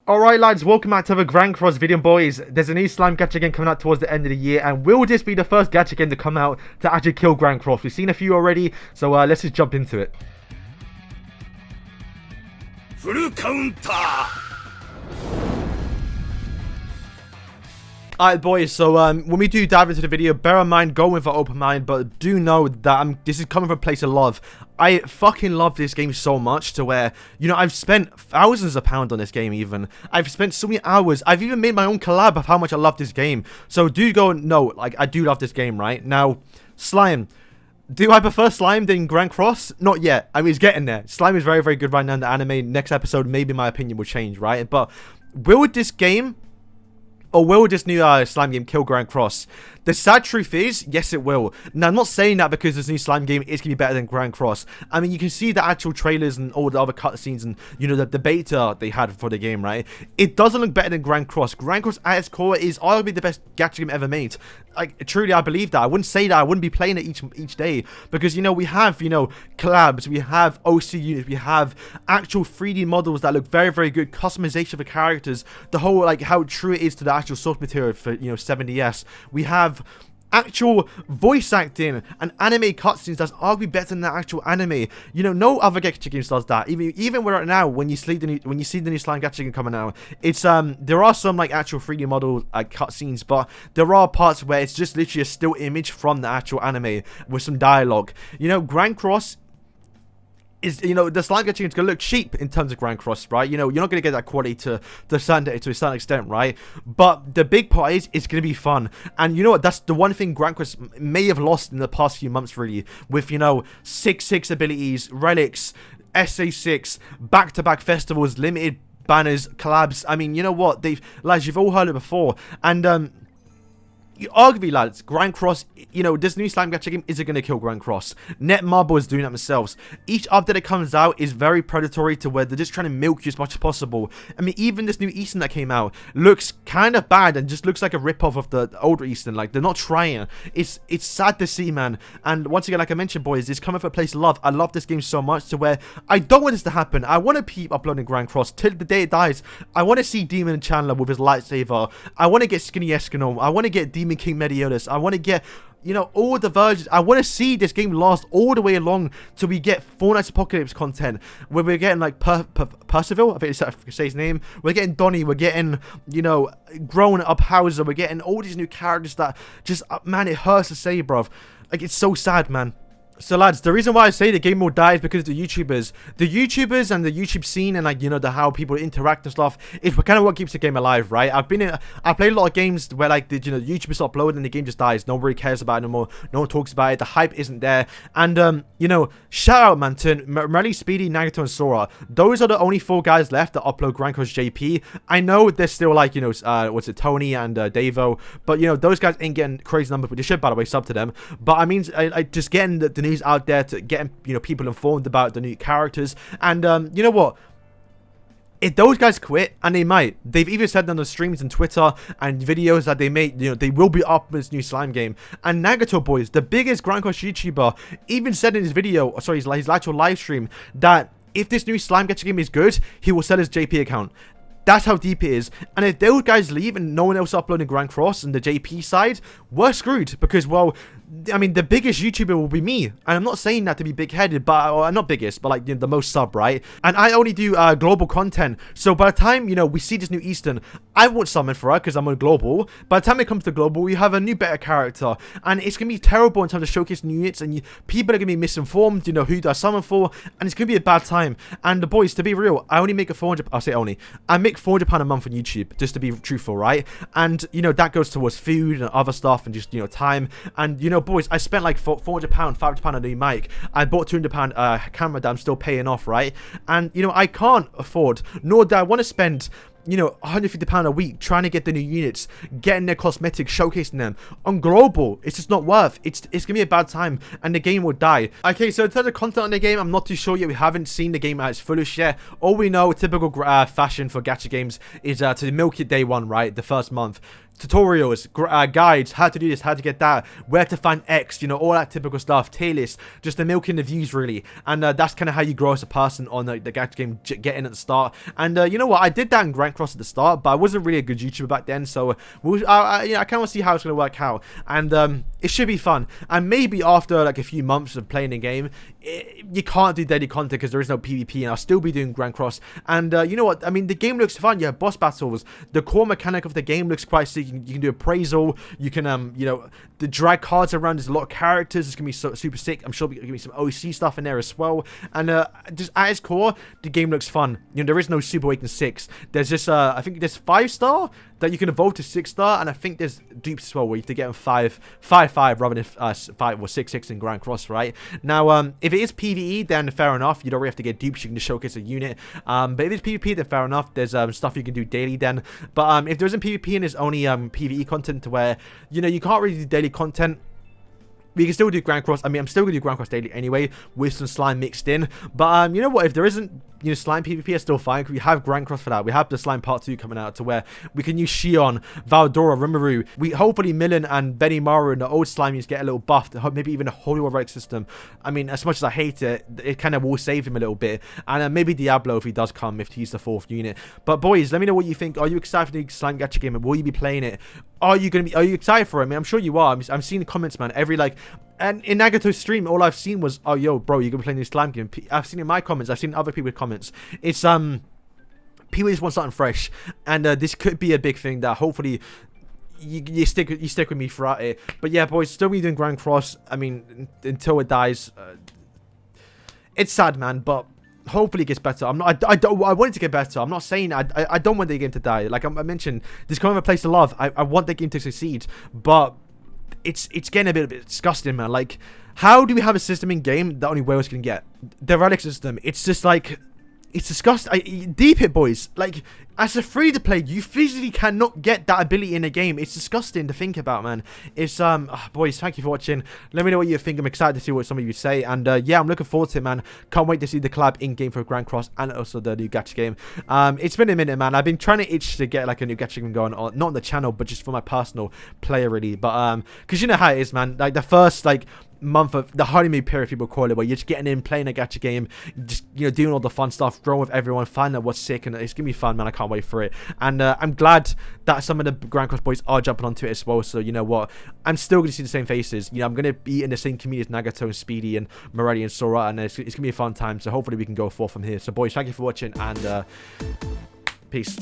Alright lads, welcome back to the Grand Cross video boys. There's a new slime gacha game coming out towards the end of the year, and will this be the first gacha game to come out to actually kill Grand Cross? We've seen a few already, so let's just jump into it. Full counter. Alright boys, so when we do dive into the video, bear in mind, go with an open mind, but do know that this is coming from a place of love. I fucking love this game so much to where, you know, I've spent thousands of pounds on this game even. I've spent so many hours. I've even made my own collab of how much I love this game. So do go, no, like, I do love this game, right? Now, Slime. Do I prefer Slime than Grand Cross? Not yet. I mean, it's getting there. Slime is very, very good right now in the anime. Next episode, maybe my opinion will change, right? But will this game... or will this new slime game kill Grand Cross? The sad truth is, yes it will. Now, I'm not saying that because this new slime game is going to be better than Grand Cross. I mean, you can see the actual trailers and all the other cutscenes and, you know, the beta they had for the game, right? It doesn't look better than Grand Cross. Grand Cross at its core is arguably the best gacha game ever made. Like, truly, I believe that. I wouldn't say that. I wouldn't be playing it each day. Because, you know, we have, you know, collabs. We have OC units. We have actual 3D models that look very, very good. Customization for characters. The whole, like, how true it is to the actual source material for, you know, 7DS. We have actual voice acting and anime cutscenes that's arguably better than the actual anime. You know, no other gacha game does that. Even right now, when you see the new slime gacha game coming out, it's there are some like actual 3D model cutscenes, but there are parts where it's just literally a still image from the actual anime with some dialogue. You know, Grand Cross is, you know, the slime gacha is gonna look cheap in terms of Grand Cross, right? You know, you're not gonna get that quality to a certain extent, right? But the big part is it's gonna be fun. And you know what? That's the one thing Grand Cross may have lost in the past few months, really, with, you know, 6 abilities, relics, SA6, back-to-back festivals, limited banners, collabs. I mean, you know what? Lads, you've all heard it before, and arguably, lads, Grand Cross, you know, this new slime gacha game isn't going to kill Grand Cross. Netmarble is doing that themselves. Each update that comes out is very predatory to where they're just trying to milk you as much as possible. I mean, even this new Eastern that came out looks kind of bad and just looks like a rip-off of the older Eastern. Like, they're not trying. It's sad to see, man. And once again, like I mentioned, boys, it's coming from a place of love. I love this game so much to where I don't want this to happen. I want to keep uploading Grand Cross till the day it dies. I want to see Demon Chandler with his lightsaber. I want to get Skinny Eskimo. I want to get Demon King Mediolis. I want to get, you know, all the versions. I want to see this game last all the way along till we get Fortnite's Apocalypse content, where we're getting like Percival, I think it's how I say his name. We're getting Donnie. We're getting, you know, grown up Hauser. We're getting all these new characters that just, man, it hurts to say, bruv. Like, it's so sad, man. So lads, the reason why I say the game will die is because the YouTubers and the YouTube scene and, like, you know, how people interact and stuff is kind of what keeps the game alive, right? I played a lot of games where, like, you know, YouTubers upload and the game just dies. Nobody cares about it no more. No one talks about it. The hype isn't there. And you know, shout out, man, to Merly, Speedy, Nagato, and Sora. Those are the only 4 guys left that upload Grand Cross JP. I know there's still, like, you know, what's it, Tony and Davo, but, you know, those guys ain't getting crazy numbers. But they should, by the way, sub to them. But I mean, I just getting the news out there to get, you know, people informed about the new characters. And you know what, if those guys quit, and they might, they've even said on the streams and Twitter and videos that they made, you know, they will be up with this new slime game. And Nagato, boys, the biggest Grand Cross YouTuber, even said in his video, sorry, his actual live stream, that if this new slime gacha game is good, he will sell his JP account. That's how deep it is. And if those guys leave and no one else uploading Grand Cross and the JP side, we're screwed. Because, well, I mean, the biggest YouTuber will be me. And I'm not saying that to be big-headed, but, or not biggest, but, like, you know, the most sub, right? And I only do global content. So by the time, you know, we see this new Eastern, I won't summon for her because I'm on global. By the time it comes to global, we have a new better character. And it's going to be terrible in terms of showcasing new units. And people are going to be misinformed, you know, who do I summon for. And it's going to be a bad time. And the boys, to be real, I only make a 400... I'll say only. I make £400 a month on YouTube, just to be truthful, right? And, you know, that goes towards food and other stuff and just, you know, time. And, you know, boys, I spent like £400, £500 on a new mic. I bought £200 camera that I'm still paying off, right? And, you know, I can't afford, nor do I want to spend, you know, £150 a week trying to get the new units, getting their cosmetics, showcasing them on global. It's just not worth. It's gonna be a bad time, and the game will die. Okay, so in terms of content on the game, I'm not too sure yet. We haven't seen the game at its fullest yet. All we know, typical fashion for gacha games, is to milk it day one, right? The first month. Tutorials, guides, how to do this, how to get that, where to find X, you know, all that typical stuff, tier list, just the milking the views, really. And that's kind of how you grow as a person on the gacha game, getting at the start. And you know what, I did that in Grand Cross at the start, but I wasn't really a good YouTuber back then, so I kind of want to see how it's going to work out, and it should be fun. And maybe after like a few months of playing the game, you can't do daily content because there is no PvP, and I'll still be doing Grand Cross. And you know what? I mean, the game looks fun. You have boss battles. The core mechanic of the game looks quite sick. You can do appraisal. You can you know, the drag cards around. There's a lot of characters. It's gonna be super sick. I'm sure there's gonna be some OC stuff in there as well. And just at its core, the game looks fun. You know, there is no Super Awakening 6. There's just I think there's 5-star that you can evolve to 6-star, and I think there's dupes as well where you have to get them 5-5 rather than 5 or 6-6 in Grand Cross, right? Now, if it is PvE, then fair enough. You don't really have to get dupes. You can just showcase a unit. But if it's PvP, then fair enough. There's stuff you can do daily then. But if there isn't PvP and there's only PvE content to where, you know, you can't really do daily content, we can still do Grand Cross. I mean, I'm still going to do Grand Cross daily anyway, with some slime mixed in. But, you know what? If there isn't, you know, slime PvP, is still fine. We have Grand Cross for that. We have the slime part 2 coming out to where we can use Shion, Valdora, Rimuru. We hopefully Millen and Benny Maru and the old slimies get a little buffed. Maybe even a Holy War Relic system. I mean, as much as I hate it, it kind of will save him a little bit. And maybe Diablo if he does come, if he's the 4th unit. But boys, let me know what you think. Are you excited for the slime gacha game? And will you be playing it? Are you excited for it? I mean, I'm sure you are. I'm seeing the comments, man. And in Nagato's stream, all I've seen was, oh, yo, bro, you're going to play this slime game. I've seen it in my comments. I've seen other people's comments. It's, people just want something fresh. And this could be a big thing that hopefully you stick with me throughout it. But yeah, boys, still be doing Grand Cross. I mean, until it dies. It's sad, man, but hopefully it gets better. I want it to get better. I'm not saying I don't want the game to die. Like I mentioned, this kind of a place to love. I want the game to succeed, but it's getting a bit disgusting, man. Like, how do we have a system in game that only whales can get? The relic system. It's just like, it's disgusting. Deep hit, boys. Like, as a free-to-play, you physically cannot get that ability in a game. It's disgusting to think about, man. It's, boys, thank you for watching. Let me know what you think. I'm excited to see what some of you say. And, yeah, I'm looking forward to it, man. Can't wait to see the collab in-game for Grand Cross and also the new gacha game. It's been a minute, man. I've been trying to itch to get, like, a new gacha game going on. Not on the channel, but just for my personal player, really. But, because you know how it is, man. Like, the first, like, month of the honeymoon period, people call it, where you're just getting in, playing a gacha game, just, you know, doing all the fun stuff, growing with everyone, finding out what's sick, and it's gonna be fun, man. I can't wait for it. And I'm glad that some of the Grand Cross boys are jumping onto it as well. So you know what, I'm still gonna see the same faces. You know, I'm gonna be in the same community as Nagato and Speedy and Moretti and Sora, and it's gonna be a fun time. So hopefully we can go forth from here. So boys, thank you for watching, and peace.